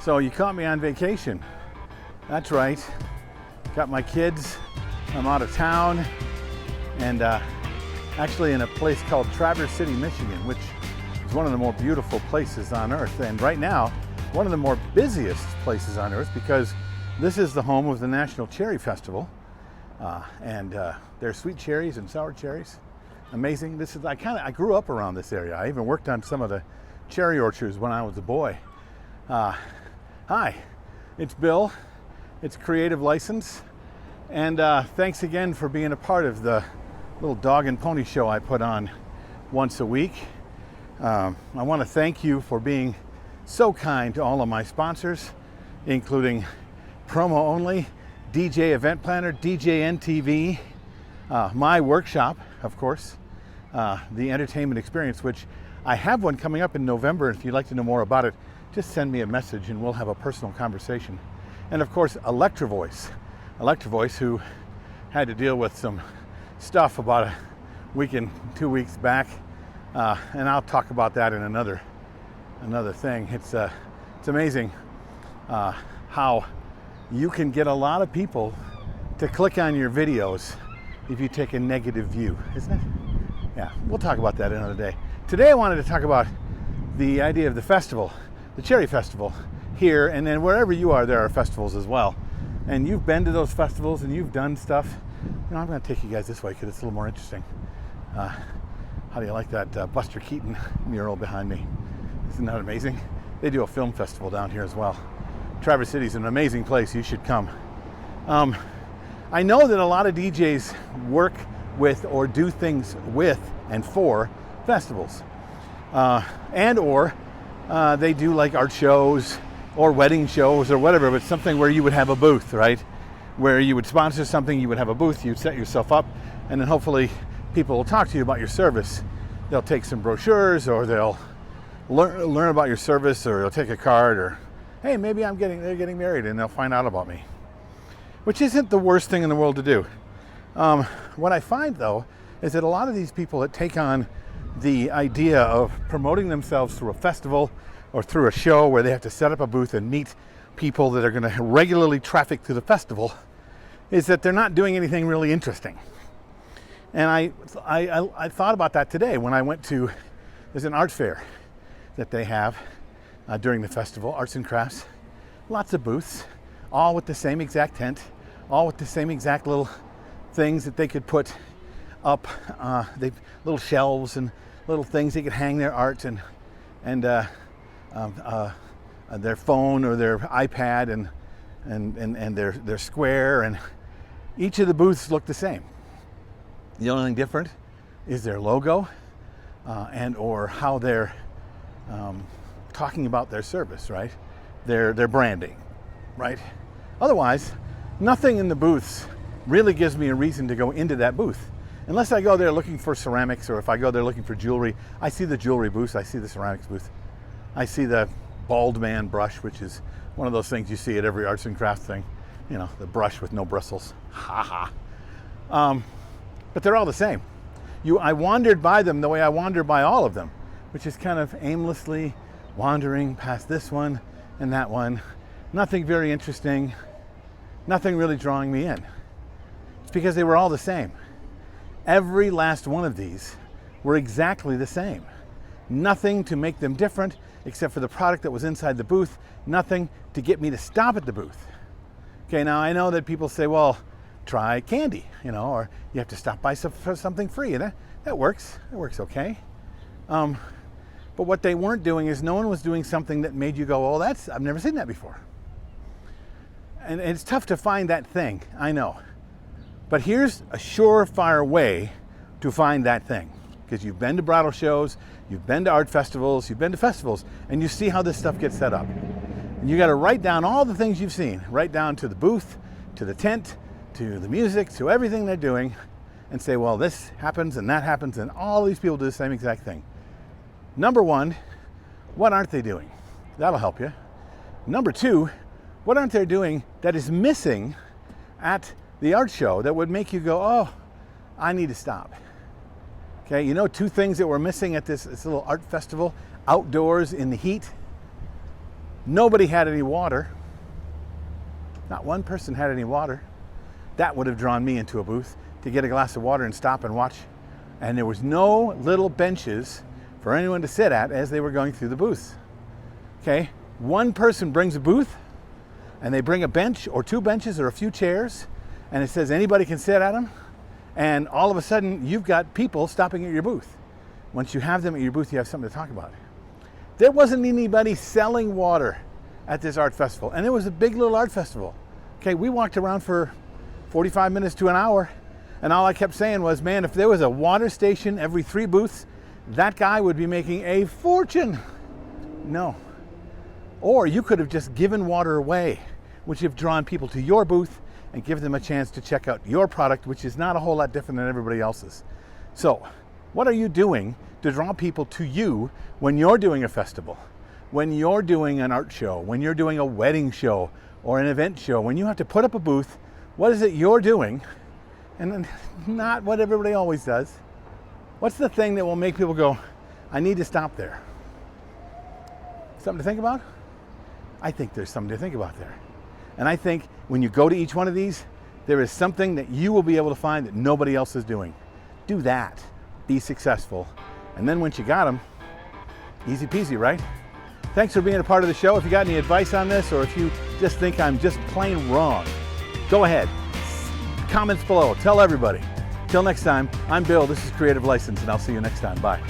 So you caught me on vacation. That's right. Got my kids. I'm out of town, and actually in a place called Traverse City, Michigan, which is one of the more beautiful places on earth. And right now, one of the more busiest places on earth, because this is the home of the National Cherry Festival. And there's sweet cherries and sour cherries. Amazing. I grew up around this area. I even worked on some of the cherry orchards when I was a boy. Hi, it's Bill. It's Creative License. And thanks again for being a part of the little dog and pony show I put on once a week. I want to thank you for being so kind to all of my sponsors, including Promo Only, DJ Event Planner, DJ NTV, my workshop, of course, the Entertainment Experience, which I have one coming up in November. If you'd like to know more about it, just send me a message and we'll have a personal conversation. And of course, Electro Voice, who had to deal with some stuff about a week and 2 weeks back, and I'll talk about that in another thing. It's amazing how you can get a lot of people to click on your videos if you take a negative view, isn't it? Yeah, we'll talk about that another day. Today I wanted to talk about the idea of the festival, the Cherry Festival here, and then wherever you are, there are festivals as well. And you've been to those festivals and you've done stuff. You know, I'm going to take you guys this way because it's a little more interesting. How do you like that Buster Keaton mural behind me? Isn't that amazing? They do a film festival down here as well. Traverse City is an amazing place. You should come. I know that a lot of DJs work with or do things with and for festivals, or they do like art shows or wedding shows or whatever, but something where you would have a booth, right? Where you would sponsor something, you would have a booth, you'd set yourself up, and then hopefully people will talk to you about your service. They'll take some brochures, or they'll learn about your service, or they'll take a card, or hey, maybe they're getting married and they'll find out about me. Which isn't the worst thing in the world to do. What I find though is that a lot of these people that take on the idea of promoting themselves through a festival or through a show where they have to set up a booth and meet people that are going to regularly traffic through the festival, is that they're not doing anything really interesting. And I thought about that today when I went to, there's an art fair that they have during the festival, arts and crafts, lots of booths, all with the same exact tent, all with the same exact little things that they could put up, little shelves and little things they could hang their art and their phone or their iPad and their square, and each of the booths look the same. The only thing different is their logo and or how they're talking about their service, right? Their branding, right? Otherwise, nothing in the booths really gives me a reason to go into that booth. Unless I go there looking for ceramics, or if I go there looking for jewelry. I see the jewelry booth, I see the ceramics booth. I see the bald man brush, which is one of those things you see at every arts and crafts thing. You know, the brush with no bristles. Ha ha. But they're all the same. I wandered by them the way I wander by all of them, which is kind of aimlessly wandering past this one and that one. Nothing very interesting. Nothing really drawing me in. It's because they were all the same. Every last one of these were exactly the same. Nothing to make them different except for the product that was inside the booth. Nothing to get me to stop at the booth. Okay, now I know that people say, well, try candy, or you have to stop by for something free. And that works. It works okay. But what they weren't doing is no one was doing something that made you go, oh, I've never seen that before. And it's tough to find that thing, I know. But here's a surefire way to find that thing. Because you've been to bridal shows, you've been to art festivals, you've been to festivals, and you see how this stuff gets set up. And you got to write down all the things you've seen, right down to the booth, to the tent, to the music, to everything they're doing, and say, well, this happens and that happens, and all these people do the same exact thing. Number one, what aren't they doing? That'll help you. Number two, what aren't they doing that is missing at the art show that would make you go, oh, I need to stop. Okay, two things that were missing at this little art festival, outdoors in the heat. Nobody had any water. Not one person had any water. That would have drawn me into a booth to get a glass of water and stop and watch. And there was no little benches for anyone to sit at as they were going through the booths. Okay, one person brings a booth, and they bring a bench or two benches or a few chairs, and it says anybody can sit at them, and all of a sudden you've got people stopping at your booth. Once you have them at your booth, you have something to talk about. There wasn't anybody selling water at this art festival, and it was a big little art festival. Okay, we walked around for 45 minutes to an hour, and all I kept saying was, man, if there was a water station every 3 booths, that guy would be making a fortune. No. Or you could have just given water away, which have drawn people to your booth and give them a chance to check out your product, which is not a whole lot different than everybody else's. So, what are you doing to draw people to you when you're doing a festival, when you're doing an art show, when you're doing a wedding show or an event show, when you have to put up a booth? What is it you're doing, and not what everybody always does? What's the thing that will make people go, I need to stop there? Something to think about? I think there's something to think about there. And I think when you go to each one of these, there is something that you will be able to find that nobody else is doing. Do that. Be successful. And then once you got them, easy peasy, right? Thanks for being a part of the show. If you got any advice on this, or if you just think I'm just plain wrong, go ahead. Comments below. Tell everybody. Till next time, I'm Bill. This is Creative License, and I'll see you next time. Bye.